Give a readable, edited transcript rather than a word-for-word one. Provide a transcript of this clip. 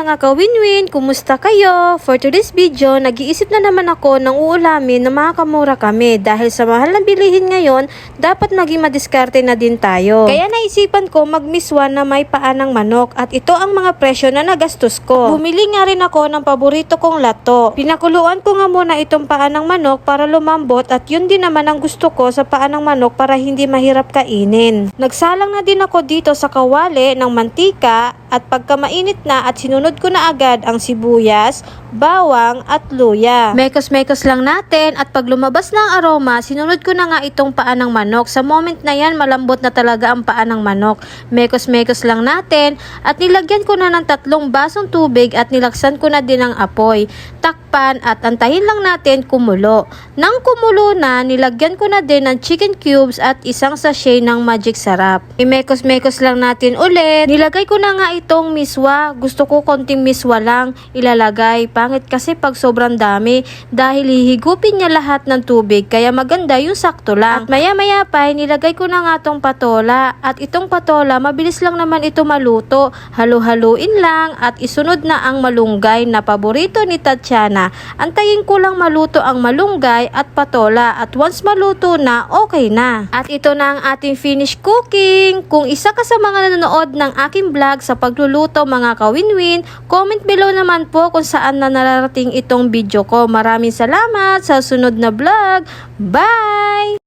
mga kawinwin, kumusta kayo? For today's video, nag-iisip na naman ako ng uulamin na makakamura kami dahil sa mahal na bilihin ngayon, dapat maging madiskarte na din tayo. Kaya naisipan ko mag-miswa na may paanang manok at ito ang mga presyo na nagastos ko. Bumili nga rin ako ng paborito kong lato. Pinakuluan ko nga muna itong paanang manok para lumambot at yun din naman ang gusto ko sa paanang manok para hindi mahirap kainin. Nagsalang na din ako dito sa kawali ng mantika at pagka mainit na at sinunod ko na agad ang sibuyas, bawang at luya. Mekos-mekos lang natin at pag lumabas na ang aroma, sinunod ko na nga itong paa ng manok. Sa moment na yan, malambot na talaga ang paa ng manok. Mekos-mekos lang natin at nilagyan ko na ng 3 basong tubig at nilaksan ko na din ang apoy. Takpan at antahin lang natin kumulo. Nang kumulo na, nilagyan ko na din ng chicken cubes at isang sachet ng magic sarap. Imekos-mekos lang natin ulit. Nilagay ko na nga itong miswa. Gusto ko konting miswa lang ilalagay. Pangit kasi pag sobrang dami dahil hihigupin niya lahat ng tubig kaya maganda yung sakto lang. At maya-maya pa nilagay ko na nga tong patola. At itong patola mabilis lang naman ito maluto. Halu-haluin lang at isunod na ang malunggay na paborito ni Tatiana. Antayin ko lang maluto ang malunggay at patola at once maluto na, okay na. At ito na ang ating finished cooking. Kung isa ka sa mga nanonood ng aking vlog sa pagluluto mga kawinwin, comment below naman po kung saan na nararating itong video ko. Maraming salamat sa sunod na vlog. Bye!